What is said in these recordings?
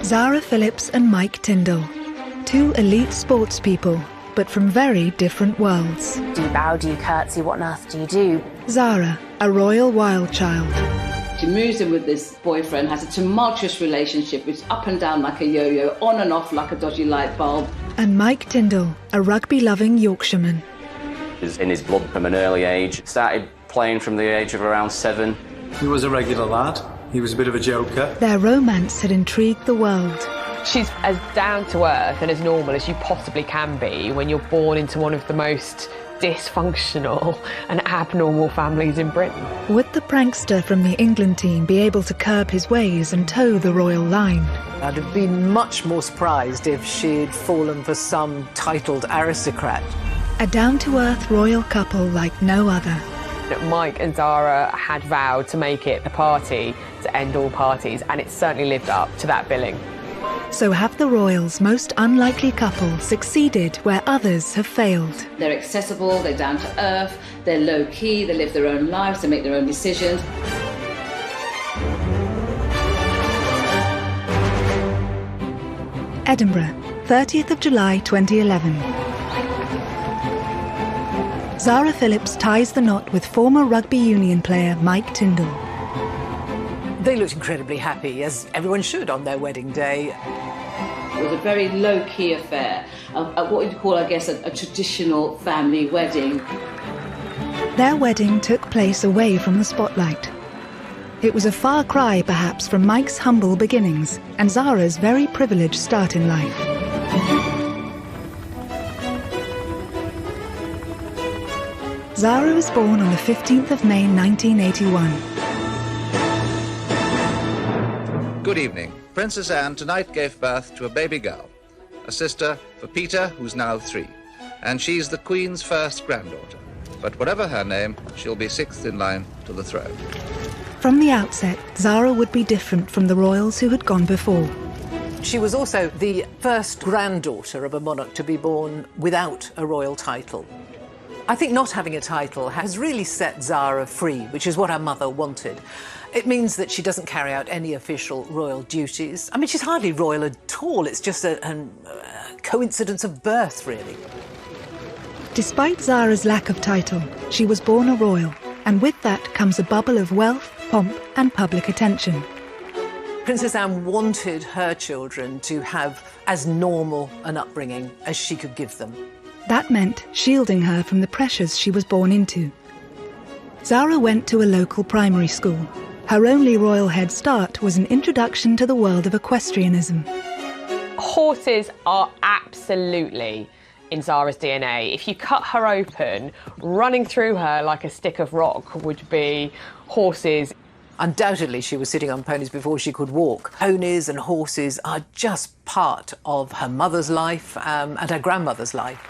Zara Phillips and Mike Tyndall, two elite sports people, but from very different worlds. Do you bow, do you curtsy, what on earth do you do? Zara, a royal wild child. She moves in with this boyfriend, has a tumultuous relationship, which is up and down like a yo-yo, on and off like a dodgy light bulb. And Mike Tyndall, a rugby-loving Yorkshireman. It was in his blood from an early age. Started playing from the age of around 7. He was a regular lad. He was a bit of a joker. Their romance had intrigued the world. She's as down to earth and as normal as you possibly can be when you're born into one of the most dysfunctional and abnormal families in Britain. Would the prankster from the England team be able to curb his ways and toe the royal line? I'd have been much more surprised if she'd fallen for some titled aristocrat. A down-to-earth royal couple like no other. Mike and Zara had vowed to make it the party to end all parties, and it certainly lived up to that billing. So have the royals' most unlikely couple succeeded where others have failed? They're accessible, they're down to earth, they're low-key, they live their own lives, they make their own decisions. Edinburgh, 30th of July 2011. Zara Phillips ties the knot with former rugby union player Mike Tyndall. They looked incredibly happy, as everyone should on their wedding day. It was a very low-key affair, what you'd call, I guess, a traditional family wedding. Their wedding took place away from the spotlight. It was a far cry, perhaps, from Mike's humble beginnings and Zara's very privileged start in life. Zara was born on the 15th of May 1981. Good evening. Princess Anne tonight gave birth to a baby girl, a sister for Peter, who's now 3, and she's the Queen's first granddaughter. But whatever her name, she'll be 6th in line to the throne. From the outset, Zara would be different from the royals who had gone before. She was also the first granddaughter of a monarch to be born without a royal title. I think not having a title has really set Zara free, which is what her mother wanted. It means that she doesn't carry out any official royal duties. I mean, she's hardly royal at all. It's just a coincidence of birth, really. Despite Zara's lack of title, she was born a royal, and with that comes a bubble of wealth, pomp and public attention. Princess Anne wanted her children to have as normal an upbringing as she could give them. That meant shielding her from the pressures she was born into. Zara went to a local primary school. Her only royal head start was an introduction to the world of equestrianism. Horses are absolutely in Zara's DNA. If you cut her open, running through her like a stick of rock would be horses. Undoubtedly, she was sitting on ponies before she could walk. Ponies and horses are just part of her mother's life and her grandmother's life.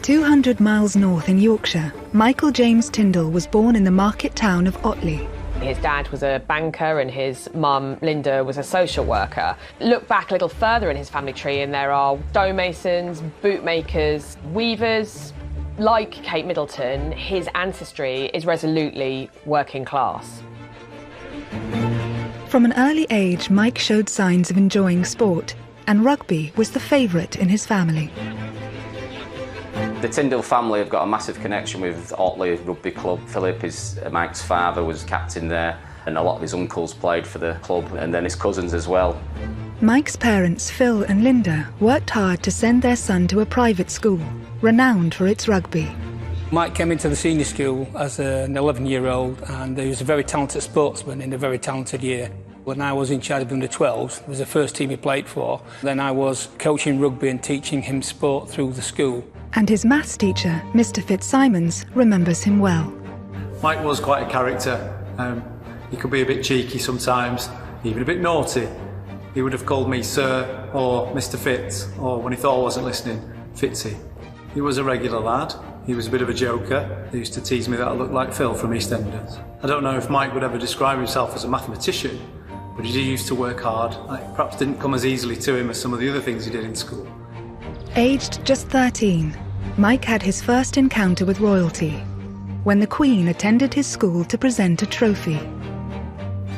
200 miles north in Yorkshire, Michael James Tyndall was born in the market town of Otley. His dad was a banker and his mum, Linda, was a social worker. Look back a little further in his family tree and there are stonemasons, bootmakers, weavers. Like Kate Middleton, his ancestry is resolutely working class. From an early age, Mike showed signs of enjoying sport, and rugby was the favourite in his family. The Tyndall family have got a massive connection with Otley Rugby Club. Philip, Mike's father, was captain there, and a lot of his uncles played for the club, and then his cousins as well. Mike's parents, Phil and Linda, worked hard to send their son to a private school, renowned for its rugby. Mike came into the senior school as an 11-year-old, and he was a very talented sportsman in a very talented year. When I was in charge of under-12s, it was the first team he played for. Then I was coaching rugby and teaching him sport through the school. And his maths teacher, Mr. Fitzsimons, remembers him well. Mike was quite a character. He could be a bit cheeky sometimes, even a bit naughty. He would have called me Sir or Mr. Fitz, or when he thought I wasn't listening, Fitzy. He was a regular lad. He was a bit of a joker. He used to tease me that I looked like Phil from EastEnders. I don't know if Mike would ever describe himself as a mathematician, but he used to work hard. It perhaps didn't come as easily to him as some of the other things he did in school. Aged just 13, Mike had his first encounter with royalty, when the Queen attended his school to present a trophy.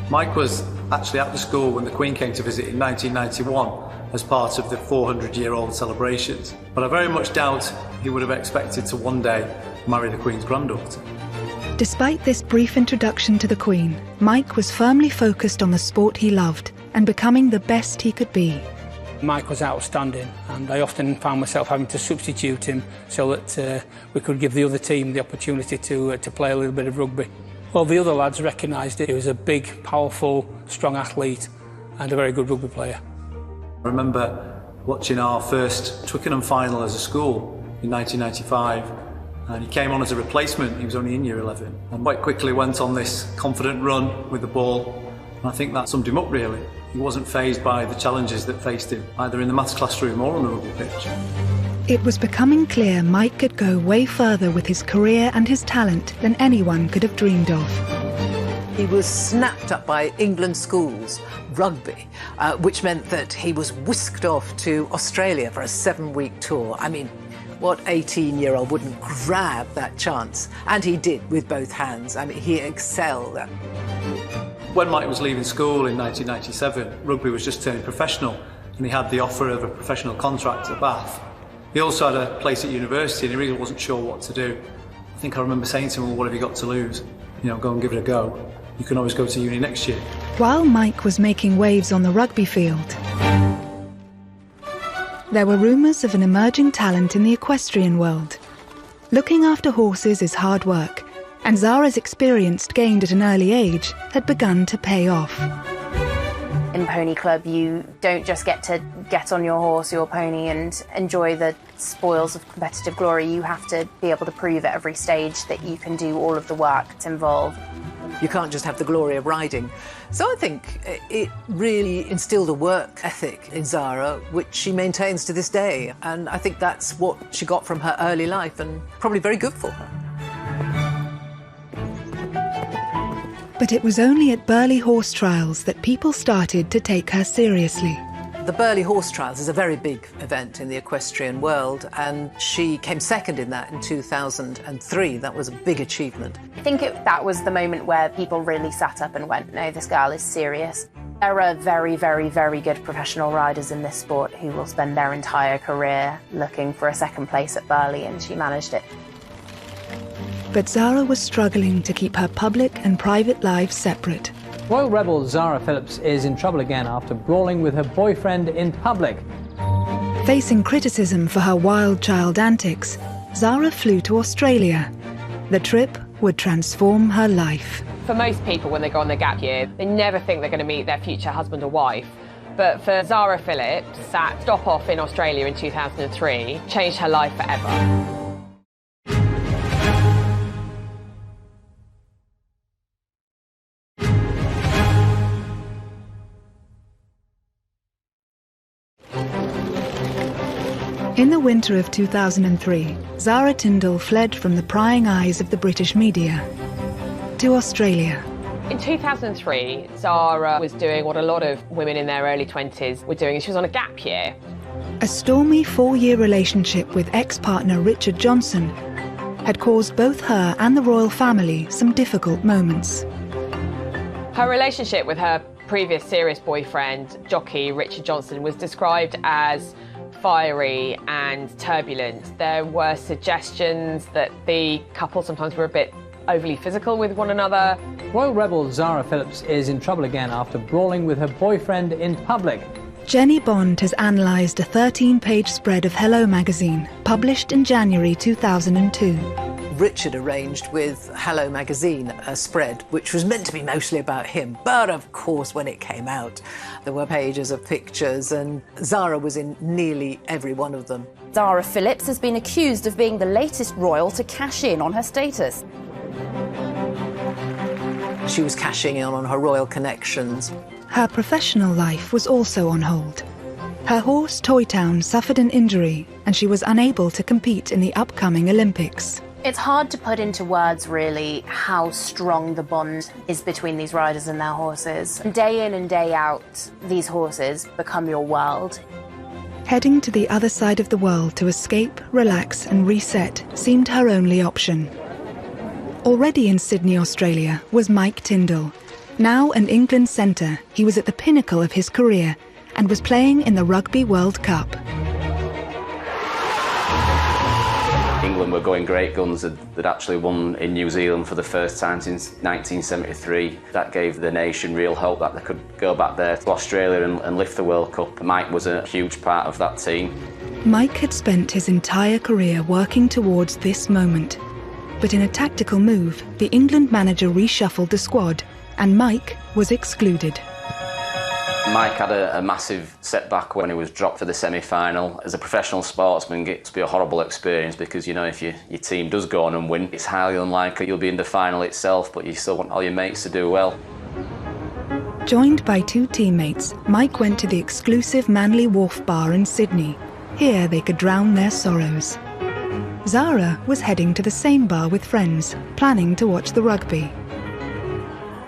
Mike was actually at the school when the Queen came to visit in 1991 as part of the 400-year-old celebrations, but I very much doubt he would have expected to one day marry the Queen's granddaughter. Despite this brief introduction to the Queen, Mike was firmly focused on the sport he loved and becoming the best he could be. Mike was outstanding, and I often found myself having to substitute him so that we could give the other team the opportunity to play a little bit of rugby. Well, the other lads recognised it. He was a big, powerful, strong athlete and a very good rugby player. I remember watching our first Twickenham final as a school in 1995, and he came on as a replacement. He was only in year 11 and quite quickly went on this confident run with the ball, and I think that summed him up really. He wasn't fazed by the challenges that faced him, either in the maths classroom or on the rugby pitch. It was becoming clear Mike could go way further with his career and his talent than anyone could have dreamed of. He was snapped up by England schools, rugby, which meant that he was whisked off to Australia for a 7-week tour. I mean, what 18-year-old wouldn't grab that chance? And he did with both hands. I mean, he excelled. When Mike was leaving school in 1997, rugby was just turning professional, and he had the offer of a professional contract at Bath. He also had a place at university, and he really wasn't sure what to do. I think I remember saying to him, well, what have you got to lose? You know, go and give it a go. You can always go to uni next year. While Mike was making waves on the rugby field, there were rumours of an emerging talent in the equestrian world. Looking after horses is hard work, and Zara's experience gained at an early age had begun to pay off. In Pony Club, you don't just get to get on your horse, your pony, and enjoy the spoils of competitive glory. You have to be able to prove at every stage that you can do all of the work that's involved. You can't just have the glory of riding. So I think it really instilled a work ethic in Zara, which she maintains to this day. And I think that's what she got from her early life, and probably very good for her. But it was only at Burghley Horse Trials that people started to take her seriously. The Burghley Horse Trials is a very big event in the equestrian world, and she came second in that in 2003. That was a big achievement. I think that was the moment where people really sat up and went, no, this girl is serious. There are very, very, very good professional riders in this sport who will spend their entire career looking for a second place at Burghley, and she managed it. But Zara was struggling to keep her public and private lives separate. Royal rebel Zara Phillips is in trouble again after brawling with her boyfriend in public. Facing criticism for her wild child antics, Zara flew to Australia. The trip would transform her life. For most people, when they go on their gap year, they never think they're going to meet their future husband or wife. But for Zara Phillips, that stop off in Australia in 2003 changed her life forever. In the winter of 2003, Zara Tindall fled from the prying eyes of the British media to Australia. In 2003, Zara was doing what a lot of women in their early 20s were doing. She was on a gap year. A stormy 4-year relationship with ex-partner Richard Johnson had caused both her and the royal family some difficult moments. Her relationship with her previous serious boyfriend, jockey Richard Johnson, was described as fiery and turbulent. There were suggestions that the couple sometimes were a bit overly physical with one another. Royal rebel Zara Phillips is in trouble again after brawling with her boyfriend in public. Jenny Bond has analysed a 13-page spread of Hello magazine, published in January 2002. Richard arranged with Hello magazine a spread which was meant to be mostly about him, but of course when it came out there were pages of pictures, and Zara was in nearly every one of them. Zara Phillips has been accused of being the latest royal to cash in on her status. She was cashing in on her royal connections. Her professional life was also on hold. Her horse Toy Town suffered an injury and she was unable to compete in the upcoming Olympics. It's hard to put into words, really, how strong the bond is between these riders and their horses. Day in and day out, these horses become your world. Heading to the other side of the world to escape, relax and reset seemed her only option. Already in Sydney, Australia, was Mike Tindall, Now an England centre, he was at the pinnacle of his career and was playing in the Rugby World Cup. England were going great guns. They'd actually won in New Zealand for the first time since 1973. That gave the nation real hope that they could go back there to Australia and lift the World Cup. Mike was a huge part of that team. Mike had spent his entire career working towards this moment. But in a tactical move, the England manager reshuffled the squad and Mike was excluded. Mike had a massive setback when he was dropped for the semi-final. As a professional sportsman, it gets to be a horrible experience because, you know, if your team does go on and win, it's highly unlikely you'll be in the final itself, but you still want all your mates to do well. Joined by two teammates, Mike went to the exclusive Manly Wharf bar in Sydney. Here they could drown their sorrows. Zara was heading to the same bar with friends, planning to watch the rugby.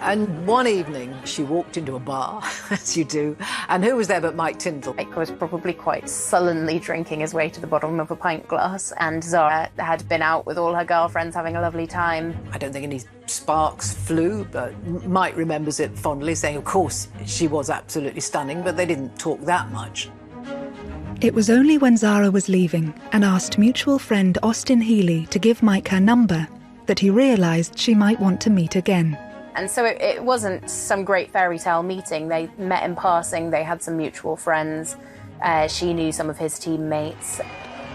And one evening, she walked into a bar, as you do, and who was there but Mike Tindall? Mike was probably quite sullenly drinking his way to the bottom of a pint glass, and Zara had been out with all her girlfriends having a lovely time. I don't think any sparks flew, but Mike remembers it fondly, saying, of course, she was absolutely stunning, but they didn't talk that much. It was only when Zara was leaving and asked mutual friend Austin Healy to give Mike her number that he realised she might want to meet again. And so it wasn't some great fairy tale meeting. They met in passing, they had some mutual friends. She knew some of his teammates.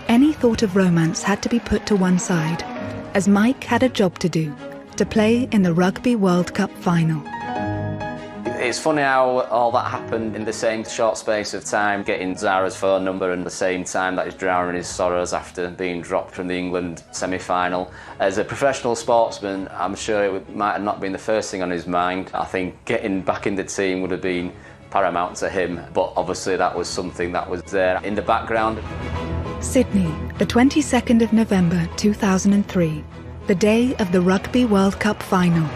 Any thought of romance had to be put to one side, as Mike had a job to do, to play in the Rugby World Cup final. It's funny how all that happened in the same short space of time, getting Zara's phone number and the same time that he's drowning his sorrows after being dropped from the England semi-final. As a professional sportsman, I'm sure it might have not been the first thing on his mind. I think getting back in the team would have been paramount to him, but obviously that was something that was there in the background. Sydney, the 22nd of November 2003, the day of the Rugby World Cup final.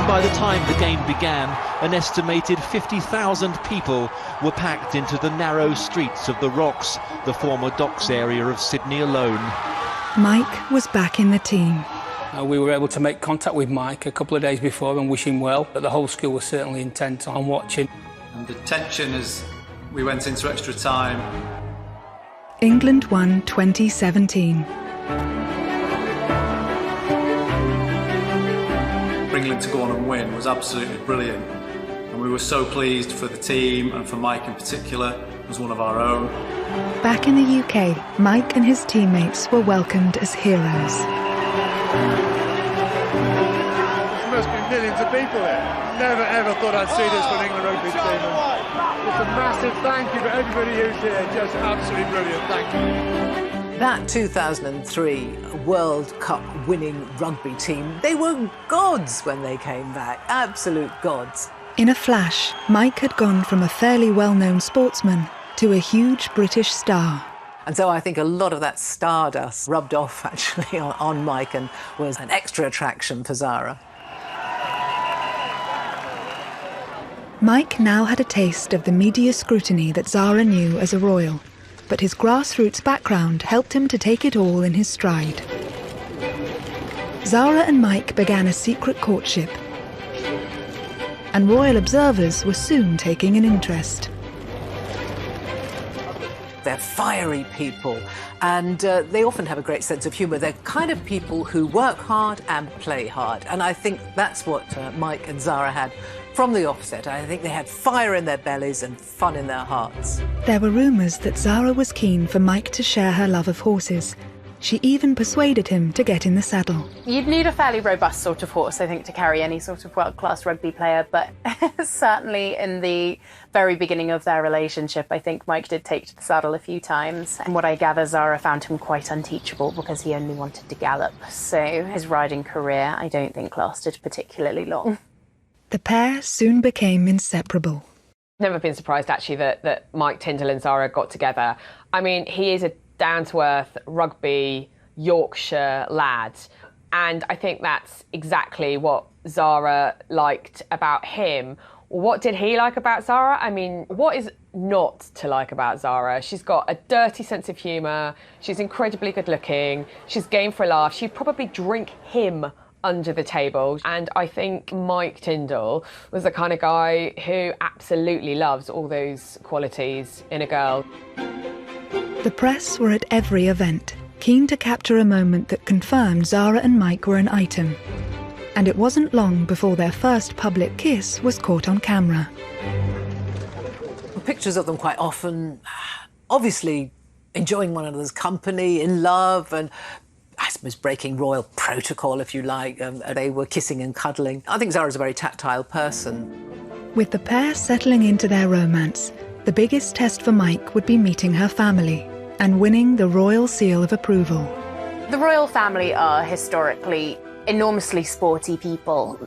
By the time the game began, an estimated 50,000 people were packed into the narrow streets of the Rocks, the former docks area of Sydney alone. Mike was back in the team. We were able to make contact with Mike a couple of days before and wish him well, but the whole school was certainly intent on watching. And the tension as we went into extra time. England won 2017. For England to go on and win was absolutely brilliant. And we were so pleased for the team and for Mike in particular as one of our own. Back in the UK, Mike and his teammates were welcomed as heroes. There must be millions of people here. Never ever thought I'd see this for an England rugby team. Just a massive thank you for everybody who's here. Just absolutely brilliant. Thank you. That 2003 World Cup winning rugby team, they were gods when they came back, absolute gods. In a flash, Mike had gone from a fairly well-known sportsman to a huge British star. And so I think a lot of that stardust rubbed off actually on Mike and was an extra attraction for Zara. Mike now had a taste of the media scrutiny that Zara knew as a royal. But his grassroots background helped him to take it all in his stride. Zara and Mike began a secret courtship, and royal observers were soon taking an interest. They're fiery people, and they often have a great sense of humour. They're kind of people who work hard and play hard, and I think that's what Mike and Zara had from the offset. I think they had fire in their bellies and fun in their hearts. There were rumours that Zara was keen for Mike to share her love of horses. She even persuaded him to get in the saddle. You'd need a fairly robust sort of horse, I think, to carry any sort of world-class rugby player, but certainly in the very beginning of their relationship, I think Mike did take to the saddle a few times. And what I gather, Zara found him quite unteachable because he only wanted to gallop. So his riding career, I don't think, lasted particularly long. The pair soon became inseparable. Never been surprised, actually, that Mike Tindall and Zara got together. I mean, he is a down-to-earth rugby Yorkshire lad, and I think that's exactly what Zara liked about him. What did he like about Zara? I mean, what is not to like about Zara? She's got a dirty sense of humour, she's incredibly good looking, she's game for a laugh, she'd probably drink him under the table. And I think Mike Tindall was the kind of guy who absolutely loves all those qualities in a girl. The press were at every event, keen to capture a moment that confirmed Zara and Mike were an item. And it wasn't long before their first public kiss was caught on camera. Pictures of them quite often, obviously enjoying one another's company, in love, and I suppose breaking royal protocol, if you like. They were kissing and cuddling. I think Zara's a very tactile person. With the pair settling into their romance, the biggest test for Mike would be meeting her family and winning the royal seal of approval. The royal family are historically enormously sporty people.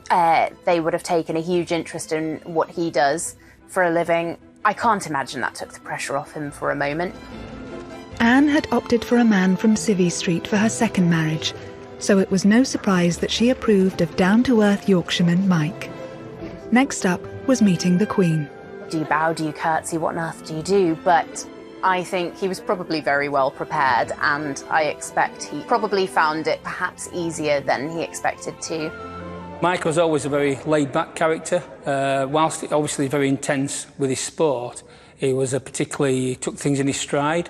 They would have taken a huge interest in what he does for a living. I can't imagine that took the pressure off him for a moment. Anne had opted for a man from Civvy Street for her second marriage, so it was no surprise that she approved of down-to-earth Yorkshireman Mike. Next up was meeting the Queen. Do you bow, do you curtsy, what on earth do you do? But I think he was probably very well prepared, and I expect he probably found it perhaps easier than he expected to. Mike was always a very laid-back character. Whilst obviously very intense with his sport, he took things in his stride,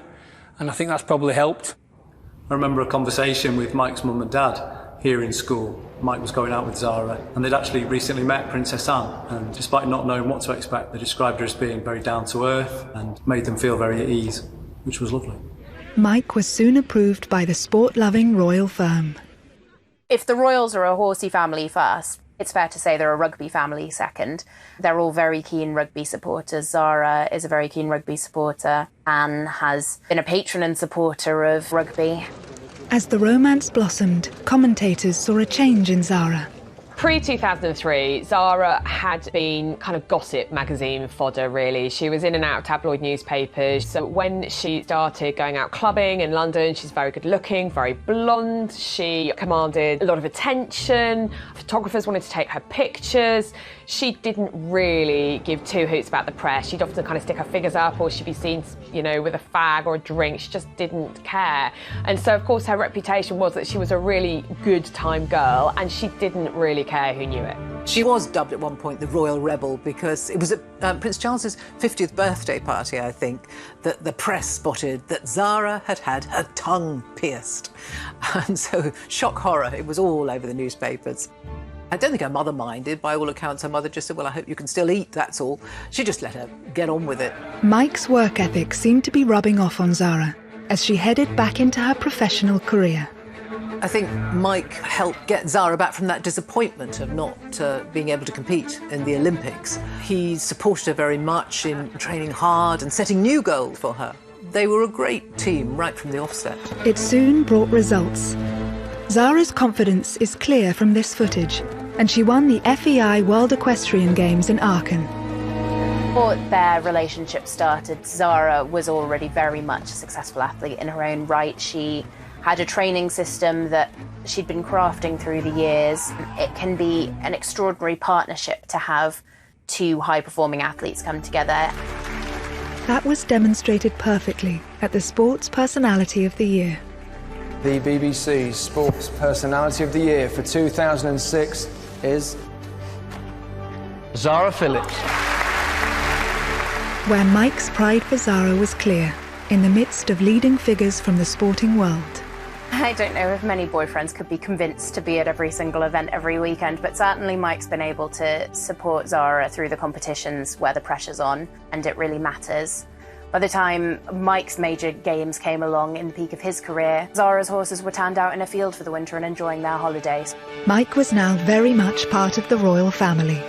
and I think that's probably helped. I remember a conversation with Mike's mum and dad here in school. Mike was going out with Zara, and they'd actually recently met Princess Anne, and despite not knowing what to expect, they described her as being very down-to-earth and made them feel very at ease, which was lovely. Mike was soon approved by the sport-loving royal firm. If the royals are a horsey family first, it's fair to say they're a rugby family second. They're all very keen rugby supporters. Zara is a very keen rugby supporter. Anne has been a patron and supporter of rugby. As the romance blossomed, commentators saw a change in Zara. Pre-2003, Zara had been kind of gossip magazine fodder, really. She was in and out of tabloid newspapers. So when she started going out clubbing in London, she's very good looking, very blonde. She commanded a lot of attention. Photographers wanted to take her pictures. She didn't really give two hoots about the press. She'd often kind of stick her figures up, or she'd be seen, you know, with a fag or a drink. She just didn't care. And so, of course, her reputation was that she was a really good time girl, and she didn't really care who knew it. She was dubbed at one point the Royal Rebel because it was at Prince Charles's 50th birthday party, I think, that the press spotted that Zara had had her tongue pierced. And so, shock horror, it was all over the newspapers. I don't think her mother minded. By all accounts, her mother just said, well, I hope you can still eat, that's all. She just let her get on with it. Mike's work ethic seemed to be rubbing off on Zara as she headed back into her professional career. I think Mike helped get Zara back from that disappointment of not being able to compete in the Olympics. He supported her very much in training hard and setting new goals for her. They were a great team right from the offset. It soon brought results. Zara's confidence is clear from this footage, and she won the FEI World Equestrian Games in Aachen. Before their relationship started, Zara was already very much a successful athlete in her own right. She had a training system that she'd been crafting through the years. It can be an extraordinary partnership to have two high-performing athletes come together. That was demonstrated perfectly at the Sports Personality of the Year. The BBC's Sports Personality of the Year for 2006 is Zara Phillips. Where Mike's pride for Zara was clear, in the midst of leading figures from the sporting world. I don't know if many boyfriends could be convinced to be at every single event every weekend, but certainly Mike's been able to support Zara through the competitions where the pressure's on and it really matters. By the time Mike's major games came along in the peak of his career, Zara's horses were turned out in a field for the winter and enjoying their holidays. Mike was now very much part of the royal family.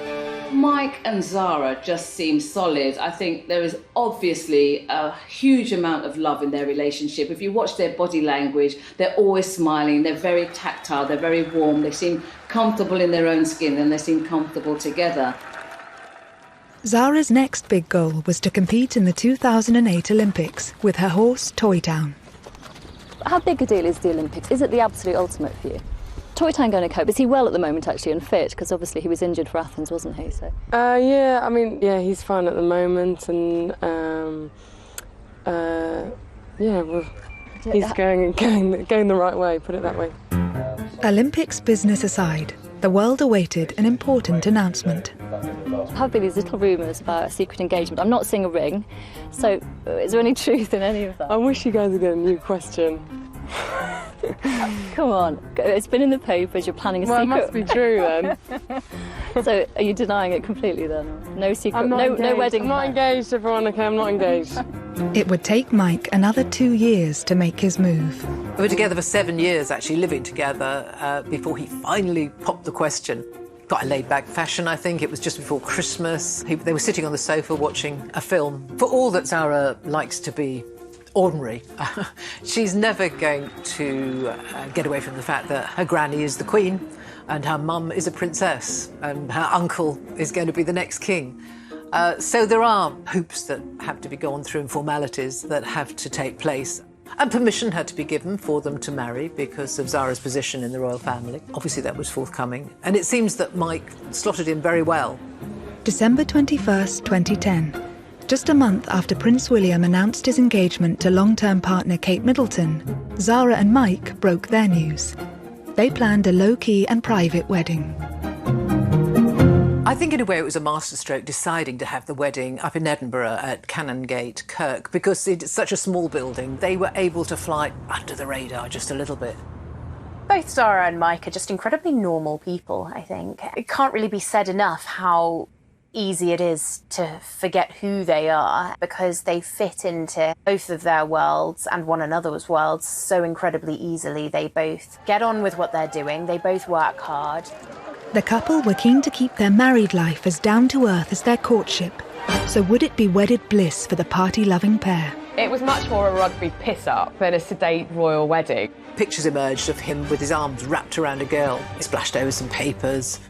Mike and Zara just seem solid. I think there is obviously a huge amount of love in their relationship. If you watch their body language, they're always smiling, they're very tactile, they're very warm, they seem comfortable in their own skin and they seem comfortable together. Zara's next big goal was to compete in the 2008 Olympics with her horse Toy Town. How big a deal is the Olympics? Is it the absolute ultimate for you? Toy Town going to cope? Is he well at the moment actually and fit? Because obviously he was injured for Athens, wasn't he? So. Yeah, I mean, yeah, he's fine at the moment, and yeah, well, he's going the right way. Put it that way. Olympics business aside, the world awaited an important announcement. There have been these little rumours about a secret engagement. I'm not seeing a ring, so is there any truth in any of that? I wish you guys would get a new question. Come on, it's been in the papers, you're planning a secret. Well, it must be true then. So are you denying it completely then? No secret, no wedding? I'm not engaged, Veronica, I'm not engaged. It would take Mike another 2 years to make his move. We were together for 7 years, actually, living together, before he finally popped the question. Quite a laid-back fashion, I think. It was just before Christmas. They were sitting on the sofa watching a film. For all that Zara likes to be ordinary, she's never going to get away from the fact that her granny is the queen and her mum is a princess and her uncle is going to be the next king. So there are hoops that have to be gone through and formalities that have to take place. And permission had to be given for them to marry because of Zara's position in the royal family. Obviously that was forthcoming. And it seems that Mike slotted in very well. December 21st, 2010. Just a month after Prince William announced his engagement to long-term partner Kate Middleton, Zara and Mike broke their news. They planned a low-key and private wedding. I think in a way it was a masterstroke deciding to have the wedding up in Edinburgh at Canongate Kirk because it's such a small building. They were able to fly under the radar just a little bit. Both Zara and Mike are just incredibly normal people, I think. It can't really be said enough how easy it is to forget who they are because they fit into both of their worlds and one another's worlds so incredibly easily. They both get on with what they're doing, they both work hard. The couple were keen to keep their married life as down-to-earth as their courtship. So would it be wedded bliss for the party-loving pair? It was much more a rugby piss-up than a sedate royal wedding. Pictures emerged of him with his arms wrapped around a girl. He splashed over some papers.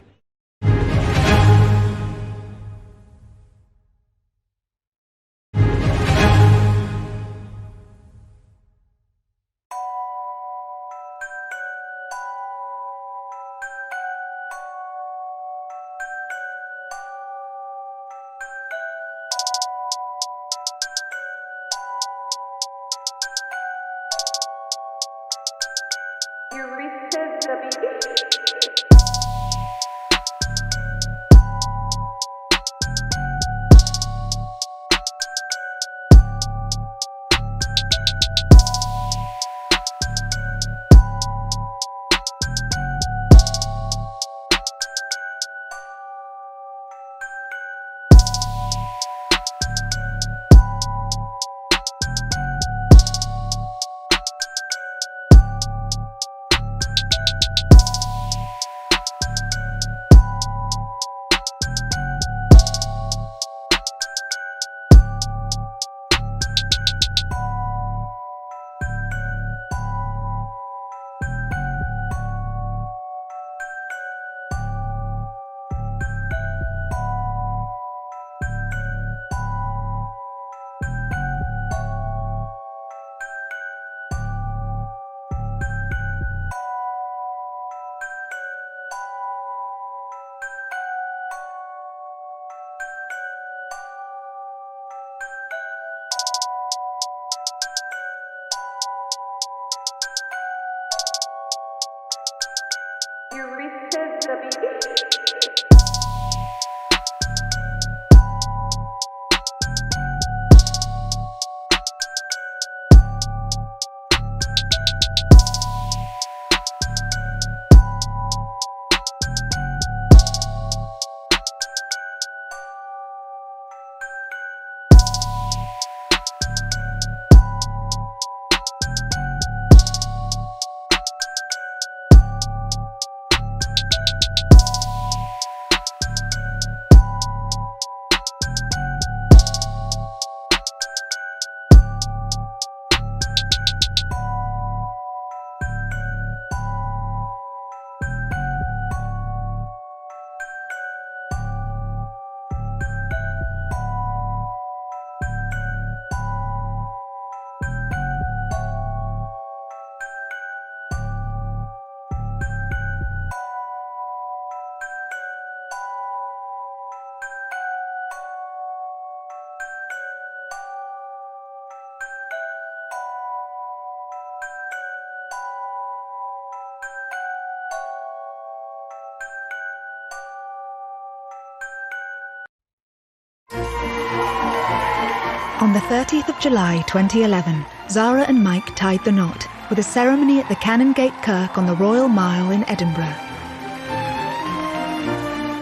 On the 30th of July 2011, Zara and Mike tied the knot with a ceremony at the Canongate Kirk on the Royal Mile in Edinburgh.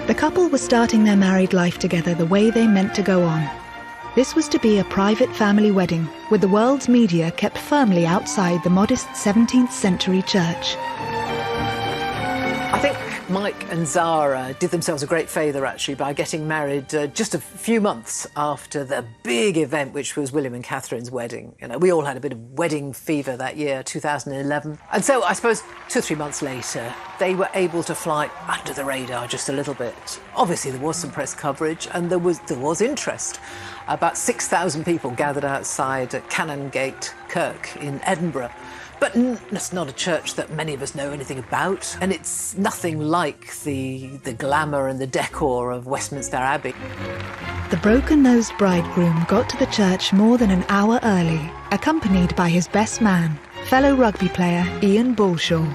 The couple were starting their married life together the way they meant to go on. This was to be a private family wedding, with the world's media kept firmly outside the modest 17th century church. I think Mike and Zara did themselves a great favour, actually, by getting married just a few months after the big event, which was William and Catherine's wedding. You know, we all had a bit of wedding fever that year, 2011. And so I suppose 2 or 3 months later, they were able to fly under the radar just a little bit. Obviously, there was some press coverage and there was interest. About 6,000 people gathered outside Canongate Kirk in Edinburgh. But it's not a church that many of us know anything about, and it's nothing like the glamour and the decor of Westminster Abbey. The broken-nosed bridegroom got to the church more than an hour early, accompanied by his best man, fellow rugby player Ian Bullshaw.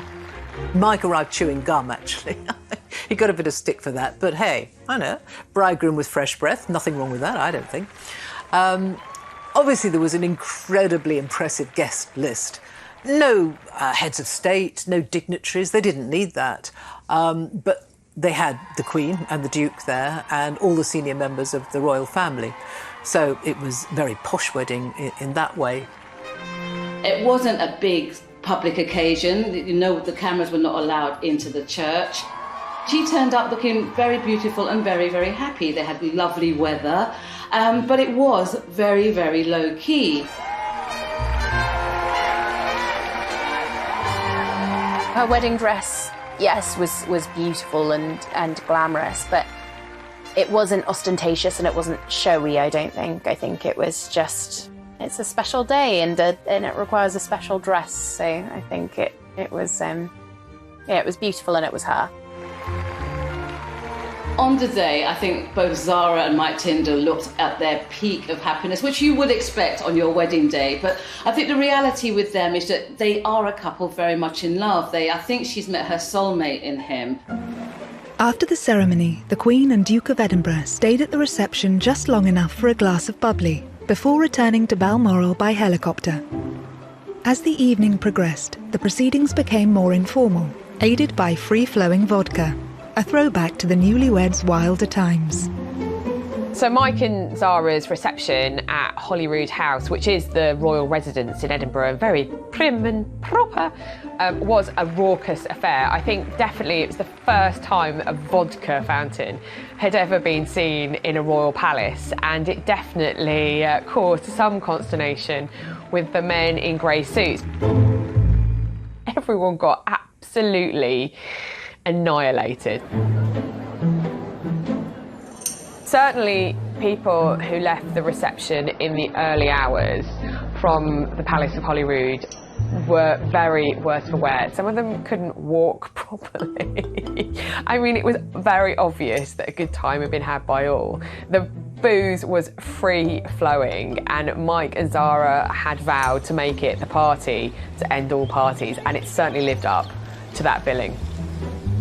Mike arrived chewing gum, actually. He got a bit of stick for that, but hey, I know, bridegroom with fresh breath, nothing wrong with that, I don't think. Obviously, there was an incredibly impressive guest list. No heads of state, no dignitaries, they didn't need that. But they had the Queen and the Duke there and all the senior members of the royal family. So it was a very posh wedding in that way. It wasn't a big public occasion. You know, the cameras were not allowed into the church. She turned up looking very beautiful and very, very happy. They had lovely weather, but it was very, very low-key. Her wedding dress, yes, was beautiful and glamorous, but it wasn't ostentatious and it wasn't showy, I don't think. I think it was just, it's a special day and it requires a special dress. So I think it was beautiful and it was her. On the day, I think both Zara and Mike Tyndall looked at their peak of happiness, which you would expect on your wedding day. But I think the reality with them is that they are a couple very much in love. I think she's met her soulmate in him. After the ceremony, the Queen and Duke of Edinburgh stayed at the reception just long enough for a glass of bubbly, before returning to Balmoral by helicopter. As the evening progressed, the proceedings became more informal, aided by free-flowing vodka. A throwback to the newlyweds' wilder times. So Mike and Zara's reception at Holyrood House, which is the royal residence in Edinburgh, very prim and proper, was a raucous affair. I think definitely it was the first time a vodka fountain had ever been seen in a royal palace, and it definitely caused some consternation with the men in grey suits. Everyone got absolutely annihilated. Certainly people who left the reception in the early hours from the Palace of Holyrood were very worse for wear. Some of them couldn't walk properly. I mean, it was very obvious that a good time had been had by all. The booze was free-flowing, and Mike and Zara had vowed to make it the party to end all parties, and it certainly lived up to that billing.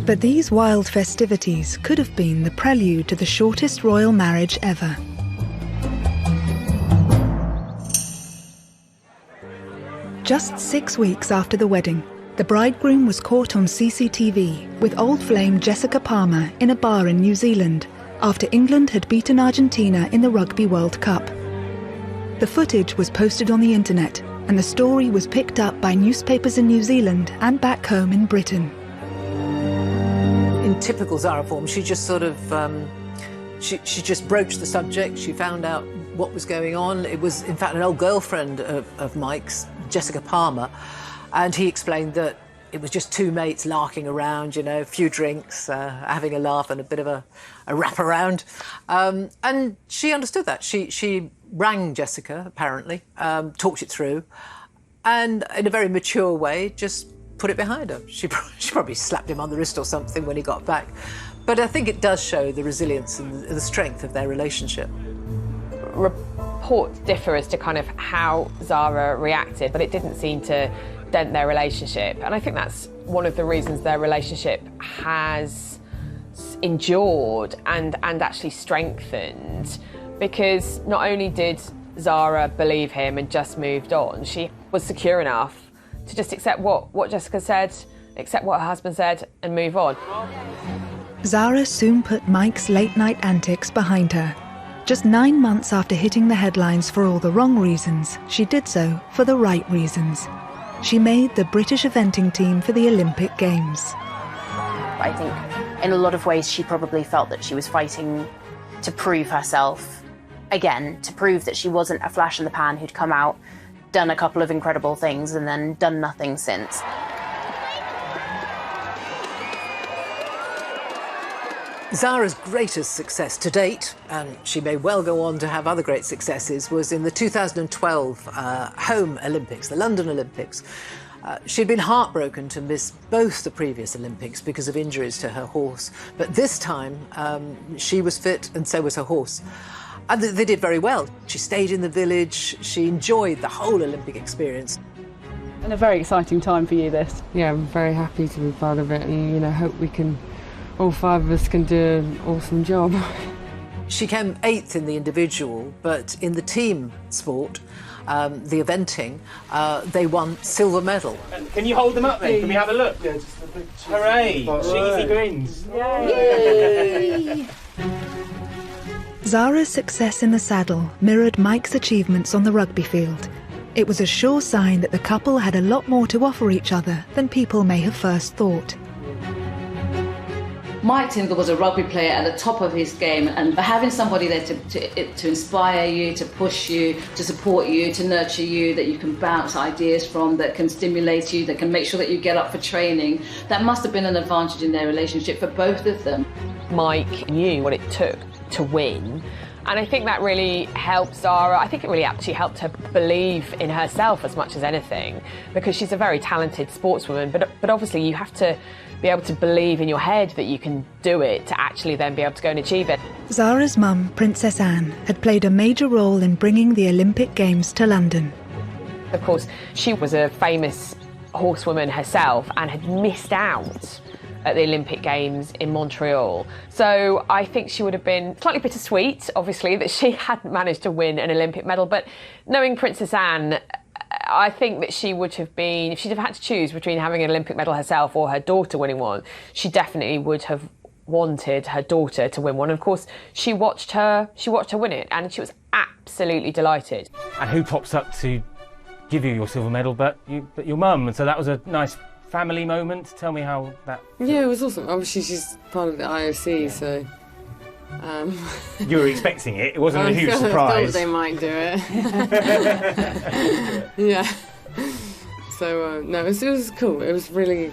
But these wild festivities could have been the prelude to the shortest royal marriage ever. Just 6 weeks after the wedding, the bridegroom was caught on CCTV with old flame Jessica Palmer in a bar in New Zealand after England had beaten Argentina in the Rugby World Cup. The footage was posted on the internet, and the story was picked up by newspapers in New Zealand and back home in Britain. In typical Zara form, she just sort of, she just broached the subject. She found out what was going on. It was, in fact, an old girlfriend of Mike's, Jessica Palmer, and he explained that it was just two mates larking around, you know, a few drinks, having a laugh and a bit of a wrap-around. And she understood that. She rang Jessica, apparently, talked it through, and in a very mature way, just put it behind her. She probably slapped him on the wrist or something when he got back. But I think it does show the resilience and the strength of their relationship. Reports differ as to kind of how Zara reacted, but it didn't seem to dent their relationship. And I think that's one of the reasons their relationship has endured and actually strengthened, because not only did Zara believe him and just moved on. She was secure enough to just accept what Jessica said, accept what her husband said, and move on. Zara soon put Mike's late-night antics behind her. Just 9 months after hitting the headlines for all the wrong reasons, she did so for the right reasons. She made the British eventing team for the Olympic Games. I think in a lot of ways she probably felt that she was fighting to prove herself again, to prove that she wasn't a flash in the pan who'd come out, done a couple of incredible things and then done nothing since. Zara's greatest success to date, and she may well go on to have other great successes, was in the 2012 home Olympics, the London Olympics. She'd been heartbroken to miss both the previous Olympics because of injuries to her horse, but this time she was fit and so was her horse. And they did very well. She stayed in the village, she enjoyed the whole Olympic experience. And a very exciting time for you, this. Yeah, I'm very happy to be part of it and, you know, hope we can, all 5 of us can do an awesome job. She came 8th in the individual, but in the team sport, the eventing, they won silver medal. Can you hold them up then? Can we have a look? Yeah, just a big hooray! Cheesy grins! Yay! Zara's success in the saddle mirrored Mike's achievements on the rugby field. It was a sure sign that the couple had a lot more to offer each other than people may have first thought. Mike Tindall was a rugby player at the top of his game, and having somebody there to inspire you, to push you, to support you, to nurture you, that you can bounce ideas from, that can stimulate you, that can make sure that you get up for training, that must have been an advantage in their relationship for both of them. Mike knew what it took to win, and I think that really helped Zara. I think it really actually helped her believe in herself as much as anything, because she's a very talented sportswoman, but obviously you have to be able to believe in your head that you can do it to actually then be able to go and achieve it. Zara's mum, Princess Anne, had played a major role in bringing the Olympic Games to London. Of course, she was a famous horsewoman herself and had missed out at the Olympic Games in Montreal. So I think she would have been slightly bittersweet, obviously, that she hadn't managed to win an Olympic medal. But knowing Princess Anne, I think that she would have been, if she'd have had to choose between having an Olympic medal herself or her daughter winning one, she definitely would have wanted her daughter to win one. And of course, she watched her win it, and she was absolutely delighted. And who pops up to give you your silver medal but your mum? And so that was a nice family moment. Tell me how that... Yeah, it was awesome. Obviously, she's part of the IOC, so... You were expecting it? It wasn't a huge surprise? I thought they might do it. Yeah. So, no, it was cool. It was really,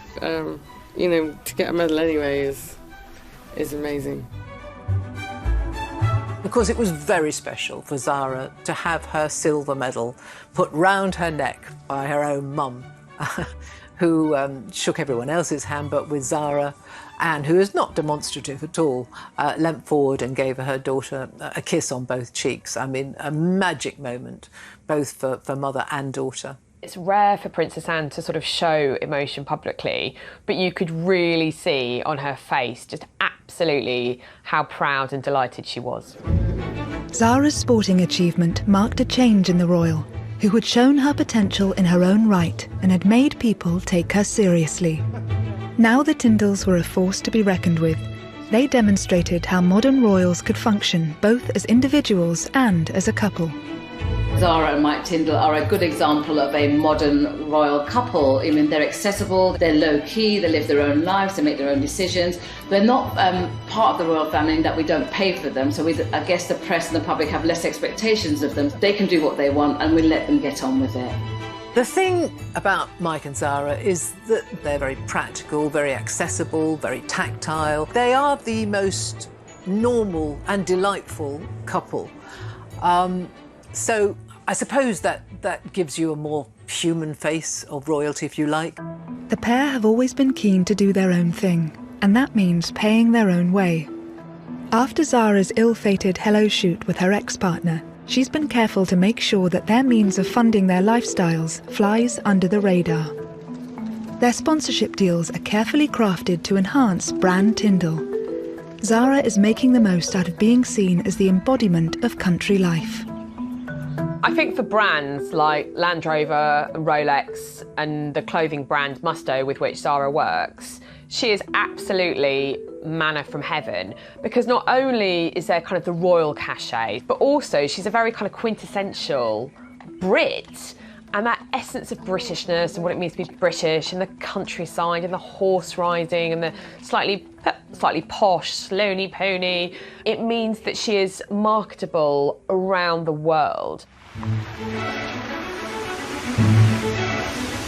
you know, to get a medal anyway is amazing. Of course, it was very special for Zara to have her silver medal put round her neck by her own mum, who shook everyone else's hand, but with Zara, Anne, who is not demonstrative at all, leant forward and gave her daughter a kiss on both cheeks. I mean, a magic moment, both for mother and daughter. It's rare for Princess Anne to sort of show emotion publicly, but you could really see on her face just absolutely how proud and delighted she was. Zara's sporting achievement marked a change in the royal, who had shown her potential in her own right and had made people take her seriously. Now the Tindalls were a force to be reckoned with. They demonstrated how modern royals could function both as individuals and as a couple. Zara and Mike Tindall are a good example of a modern royal couple. I mean, they're accessible, they're low-key, they live their own lives, they make their own decisions. They're not part of the royal family in that we don't pay for them, so I guess the press and the public have less expectations of them. They can do what they want and we let them get on with it. The thing about Mike and Zara is that they're very practical, very accessible, very tactile. They are the most normal and delightful couple. So I suppose that gives you a more human face of royalty, if you like. The pair have always been keen to do their own thing, and that means paying their own way. After Zara's ill-fated hello shoot with her ex-partner, she's been careful to make sure that their means of funding their lifestyles flies under the radar. Their sponsorship deals are carefully crafted to enhance brand Tindall. Zara is making the most out of being seen as the embodiment of country life. I think for brands like Land Rover and Rolex and the clothing brand Musto with which Zara works, she is absolutely manna from heaven, because not only is there kind of the royal cachet, but also she's a very kind of quintessential Brit. And that essence of Britishness and what it means to be British and the countryside and the horse riding and the slightly posh, slowly pony, it means that she is marketable around the world.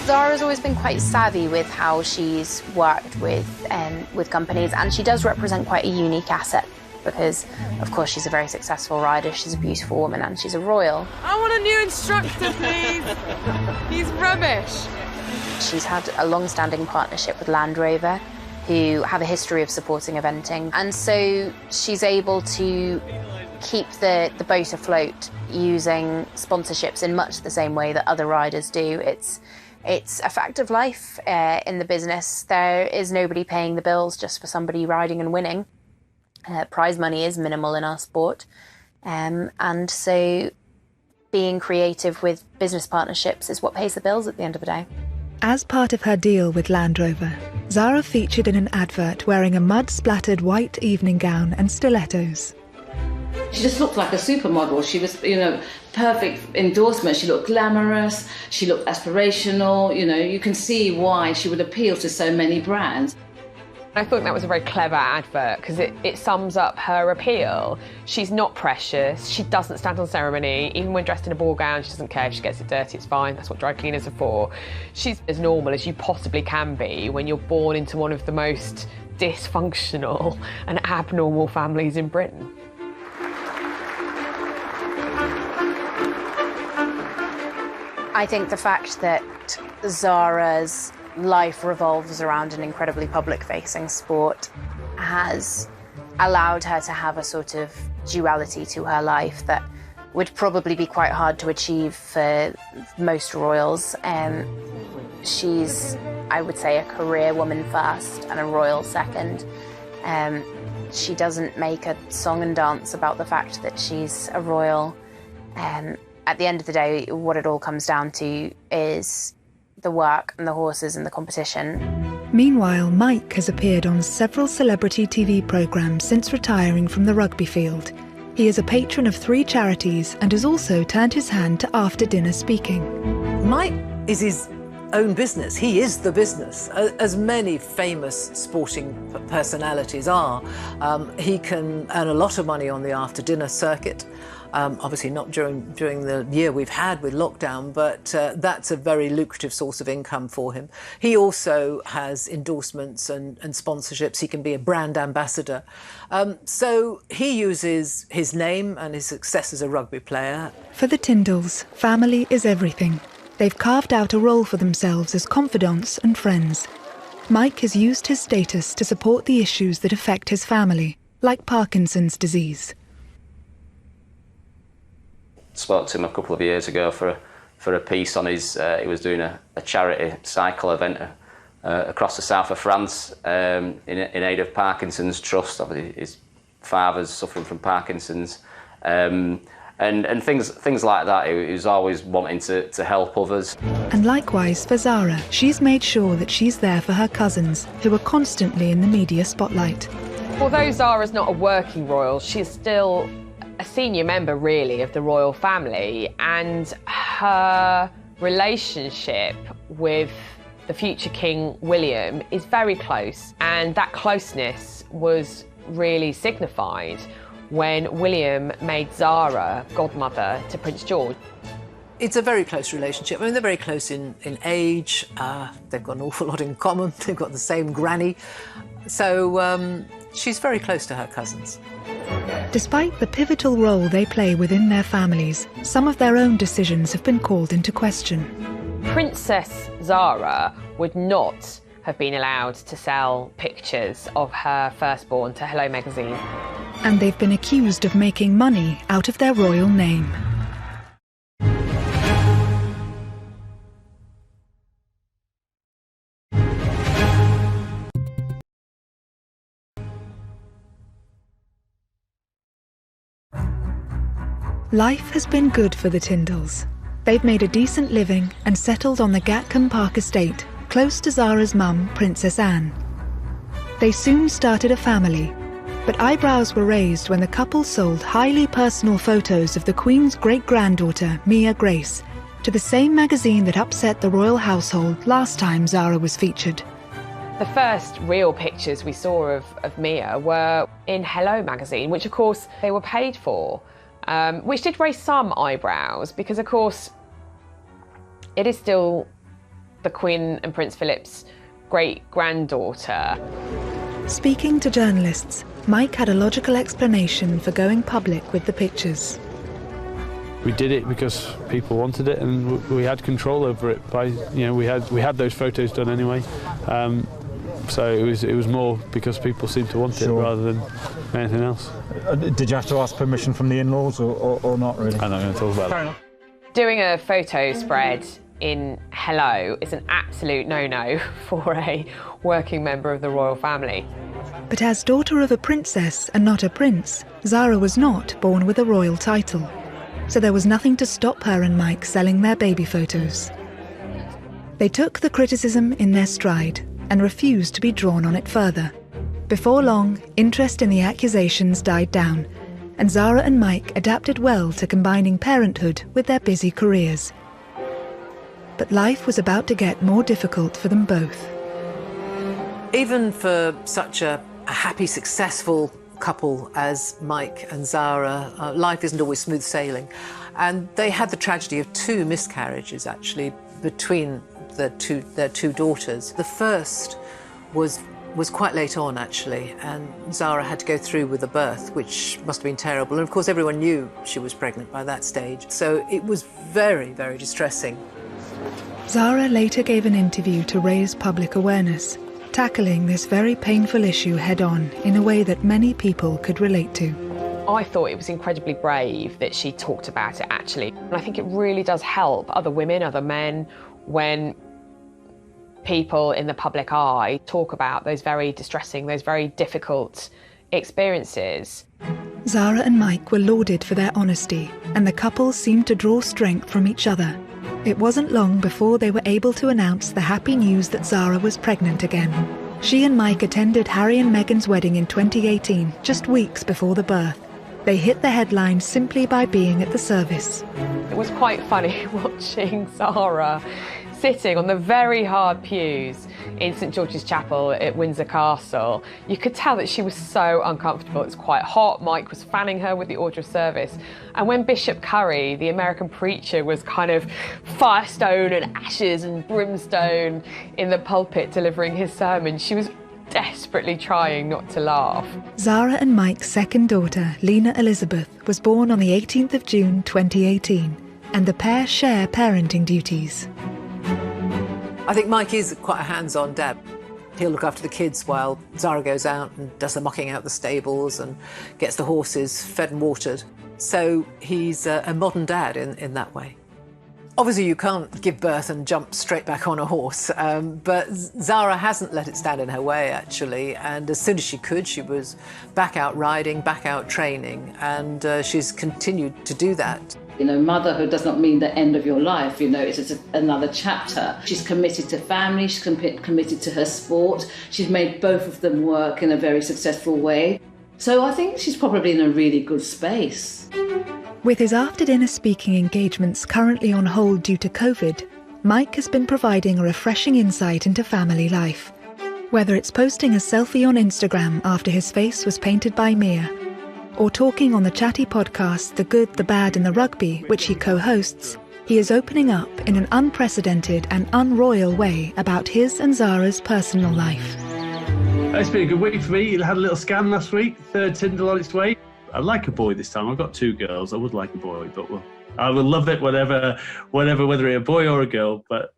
Zara's always been quite savvy with how she's worked with companies, and she does represent quite a unique asset because, of course, she's a very successful rider, she's a beautiful woman, and she's a royal. I want a new instructor, please. He's rubbish. She's had a long-standing partnership with Land Rover, who have a history of supporting eventing, and so she's able to keep the boat afloat using sponsorships in much the same way that other riders do. It's a fact of life in the business. There is nobody paying the bills just for somebody riding and winning. Prize money is minimal in our sport, and so being creative with business partnerships is what pays the bills at the end of the day. As part of her deal with Land Rover, Zara featured in an advert wearing a mud-splattered white evening gown and stilettos. She just looked like a supermodel. She was, perfect endorsement. She looked glamorous, she looked aspirational, you can see why she would appeal to so many brands. I thought that was a very clever advert because it sums up her appeal. She's not precious, she doesn't stand on ceremony, even when dressed in a ball gown she doesn't care if she gets it dirty, it's fine, that's what dry cleaners are for. She's as normal as you possibly can be when you're born into one of the most dysfunctional and abnormal families in Britain. I think the fact that Zara's life revolves around an incredibly public-facing sport has allowed her to have a sort of duality to her life that would probably be quite hard to achieve for most royals. She's, I would say, a career woman first and a royal second. She doesn't make a song and dance about the fact that she's a royal. At the end of the day, what it all comes down to is the work and the horses and the competition. Meanwhile, Mike has appeared on several celebrity TV programmes since retiring from the rugby field. He is a patron of 3 charities and has also turned his hand to after-dinner speaking. Mike is his own business. He is the business, as many famous sporting personalities are. He can earn a lot of money on the after-dinner circuit. Obviously not during the year we've had with lockdown, but that's a very lucrative source of income for him. He also has endorsements and sponsorships. He can be a brand ambassador. So he uses his name and his success as a rugby player. For the Tyndalls, family is everything. They've carved out a role for themselves as confidants and friends. Mike has used his status to support the issues that affect his family, like Parkinson's disease. Spoke to him a couple of years ago for a piece on his. He was doing a charity cycle event across the south of France in aid of Parkinson's Trust. Obviously, his father's suffering from Parkinson's, and things like that. He was always wanting to help others. And likewise for Zara, she's made sure that she's there for her cousins, who are constantly in the media spotlight. Although Zara's not a working royal, she's still a senior member, really, of the royal family, and her relationship with the future King William is very close, and that closeness was really signified when William made Zara godmother to Prince George. It's a very close relationship. I mean, they're very close in age. They've got an awful lot in common. They've got the same granny. So she's very close to her cousins. Despite the pivotal role they play within their families, some of their own decisions have been called into question. Princess Zara would not have been allowed to sell pictures of her firstborn to Hello magazine. And they've been accused of making money out of their royal name. Life has been good for the Tyndalls. They've made a decent living and settled on the Gatcombe Park estate, close to Zara's mum, Princess Anne. They soon started a family, but eyebrows were raised when the couple sold highly personal photos of the Queen's great-granddaughter, Mia Grace, to the same magazine that upset the royal household last time Zara was featured. The first real pictures we saw of Mia were in Hello magazine, which of course they were paid for, which did raise some eyebrows because of course it is still the Queen and Prince Philip's great-granddaughter. Speaking to journalists, Mike had a logical explanation for going public with the pictures. We did it because people wanted it, and we had control over it. We had those photos done anyway, so it was more because people seemed to want it rather than anything else. Did you have to ask permission from the in-laws or not really? I'm not going to talk about that. Doing a photo spread in Hello is an absolute no-no for a working member of the royal family. But as daughter of a princess and not a prince, Zara was not born with a royal title. So there was nothing to stop her and Mike selling their baby photos. They took the criticism in their stride and refused to be drawn on it further. Before long, interest in the accusations died down, and Zara and Mike adapted well to combining parenthood with their busy careers. But life was about to get more difficult for them both. Even for such a happy, successful couple as Mike and Zara, life isn't always smooth sailing. And they had the tragedy of 2 miscarriages, actually, between their two daughters. The first was quite late on, actually, and Zara had to go through with the birth, which must have been terrible. And of course, everyone knew she was pregnant by that stage. So it was very, very distressing. Zara later gave an interview to raise public awareness, tackling this very painful issue head-on in a way that many people could relate to. I thought it was incredibly brave that she talked about it, actually. And I think it really does help other women, other men, when people in the public eye talk about those very distressing, those very difficult experiences. Zara and Mike were lauded for their honesty, and the couple seemed to draw strength from each other. It wasn't long before they were able to announce the happy news that Zara was pregnant again. She and Mike attended Harry and Meghan's wedding in 2018, just weeks before the birth. They hit the headlines simply by being at the service. It was quite funny watching Zara sitting on the very hard pews in St George's Chapel at Windsor Castle. You could tell that she was so uncomfortable. It was quite hot. Mike was fanning her with the order of service. And when Bishop Curry, the American preacher, was kind of firestone and ashes and brimstone in the pulpit delivering his sermon, she was desperately trying not to laugh. Zara and Mike's second daughter, Lena Elizabeth, was born on the 18th of June 2018, and the pair share parenting duties. I think Mike is quite a hands-on dad. He'll look after the kids while Zara goes out and does the mucking out the stables and gets the horses fed and watered. So he's a modern dad in that way. Obviously, you can't give birth and jump straight back on a horse, but Zara hasn't let it stand in her way, actually, and as soon as she could, she was back out riding, back out training, and she's continued to do that. You know, motherhood does not mean the end of your life, you know, it's just another chapter. She's committed to family, she's committed to her sport, she's made both of them work in a very successful way. So I think she's probably in a really good space. With his after-dinner speaking engagements currently on hold due to COVID, Mike has been providing a refreshing insight into family life. Whether it's posting a selfie on Instagram after his face was painted by Mia, or talking on the chatty podcast The Good, the Bad and the Rugby, which he co-hosts, he is opening up in an unprecedented and unroyal way about his and Zara's personal life. It's been a good week for me. I had a little scan last week, third Tyndall on its way. I'd like a boy this time. I've got 2 girls. I would like a boy, but well, I will love it whether it's a boy or a girl, but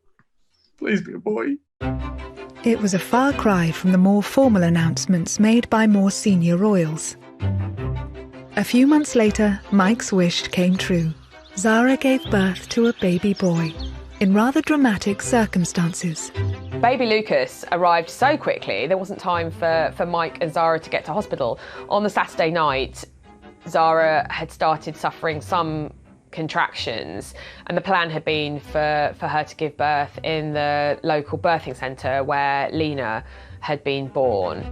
please be a boy. It was a far cry from the more formal announcements made by more senior royals. A few months later, Mike's wish came true. Zara gave birth to a baby boy, in rather dramatic circumstances. Baby Lucas arrived so quickly, there wasn't time for Mike and Zara to get to hospital. On the Saturday night, Zara had started suffering some contractions, and the plan had been for her to give birth in the local birthing centre where Lena had been born.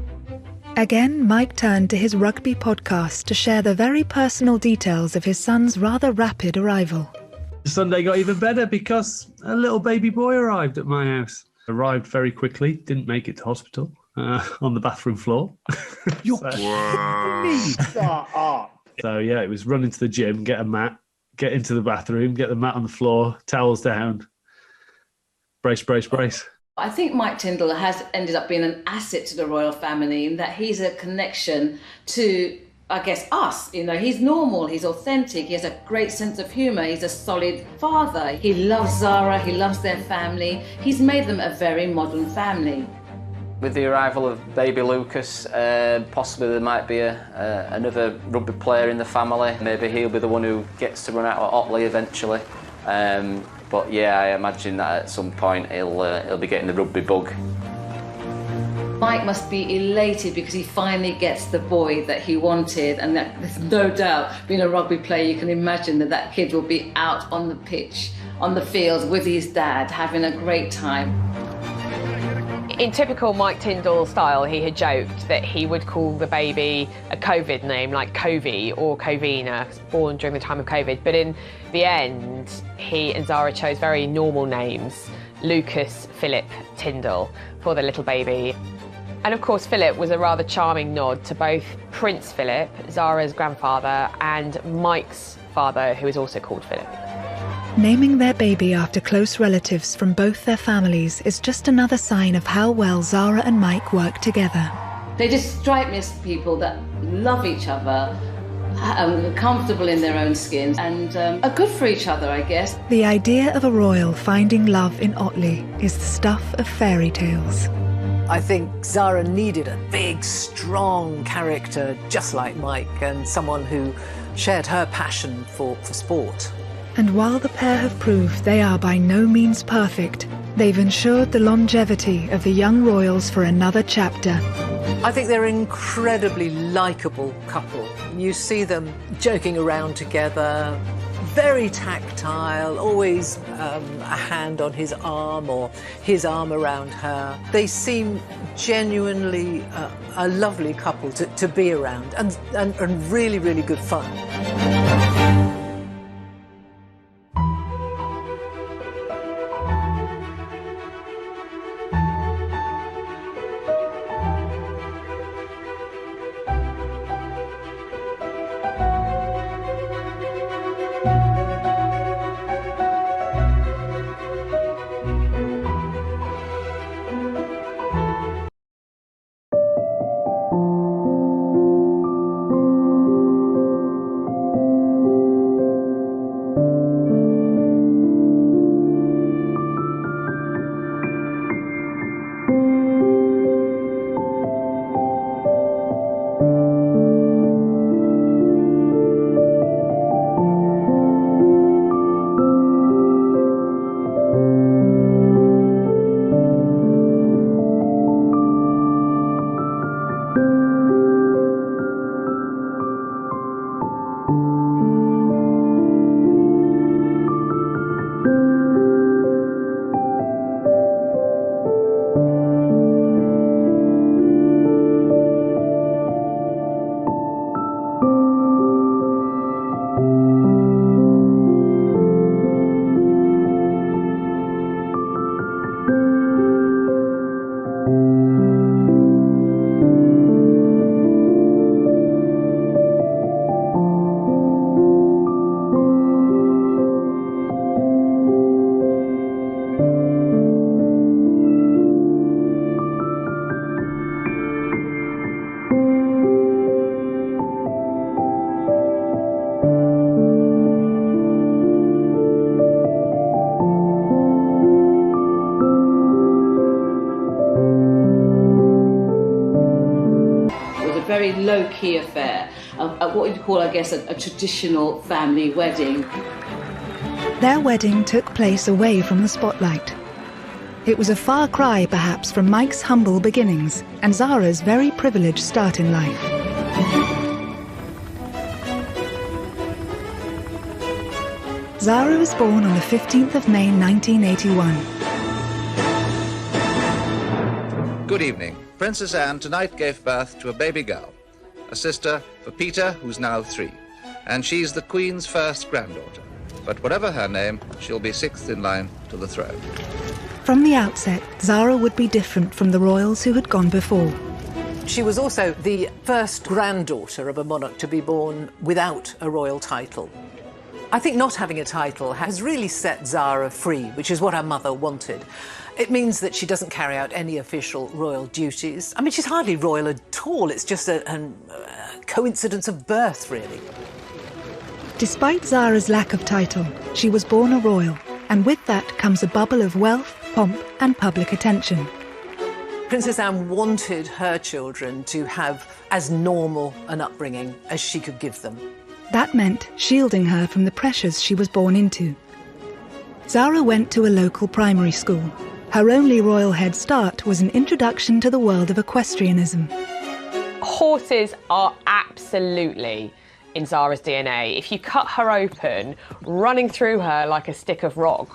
Again, Mike turned to his rugby podcast to share the very personal details of his son's rather rapid arrival. Sunday got even better because a little baby boy arrived at my house. Arrived very quickly, didn't make it to hospital, on the bathroom floor. You're kidding me! Stop up. So yeah, it was run into the gym, get a mat, get into the bathroom, get the mat on the floor, towels down, brace, brace, brace. I think Mike Tindall has ended up being an asset to the royal family in that he's a connection to, I guess, us. You know, he's normal, he's authentic, he has a great sense of humour, he's a solid father. He loves Zara, he loves their family. He's made them a very modern family. With the arrival of baby Lucas, possibly there might be another rugby player in the family. Maybe he'll be the one who gets to run out of Otley eventually. But yeah, I imagine that at some point he'll be getting the rugby bug. Mike must be elated because he finally gets the boy that he wanted, and that, there's no doubt, being a rugby player, you can imagine that that kid will be out on the pitch, on the field with his dad, having a great time. In typical Mike Tindall style, he had joked that he would call the baby a COVID name like Covey or Covina, born during the time of COVID. But in the end, he and Zara chose very normal names, Lucas Philip Tindall, for the little baby. And of course, Philip was a rather charming nod to both Prince Philip, Zara's grandfather, and Mike's father, who is also called Philip. Naming their baby after close relatives from both their families is just another sign of how well Zara and Mike work together. They just strike me as people that love each other, comfortable in their own skins, and are good for each other, I guess. The idea of a royal finding love in Otley is the stuff of fairy tales. I think Zara needed a big, strong character just like Mike, and someone who shared her passion for sport. And while the pair have proved they are by no means perfect, they've ensured the longevity of the young royals for another chapter. I think they're an incredibly likeable couple. You see them joking around together, very tactile, always a hand on his arm or his arm around her. They seem genuinely a lovely couple to be around, and really, really good fun. Very low-key affair, what you'd call, I guess, a traditional family wedding. Their wedding took place away from the spotlight. It was a far cry, perhaps, from Mike's humble beginnings and Zara's very privileged start in life. Zara was born on the 15th of May 1981. Good evening. Princess Anne tonight gave birth to a baby girl, a sister for Peter, who's now 3. And she's the Queen's first granddaughter. But whatever her name, she'll be 6th in line to the throne. From the outset, Zara would be different from the royals who had gone before. She was also the first granddaughter of a monarch to be born without a royal title. I think not having a title has really set Zara free, which is what her mother wanted. It means that she doesn't carry out any official royal duties. I mean, she's hardly royal at all. It's just a coincidence of birth, really. Despite Zara's lack of title, she was born a royal, and with that comes a bubble of wealth, pomp and public attention. Princess Anne wanted her children to have as normal an upbringing as she could give them. That meant shielding her from the pressures she was born into. Zara went to a local primary school. Her only royal head start was an introduction to the world of equestrianism. Horses are absolutely in Zara's DNA. If you cut her open, running through her like a stick of rock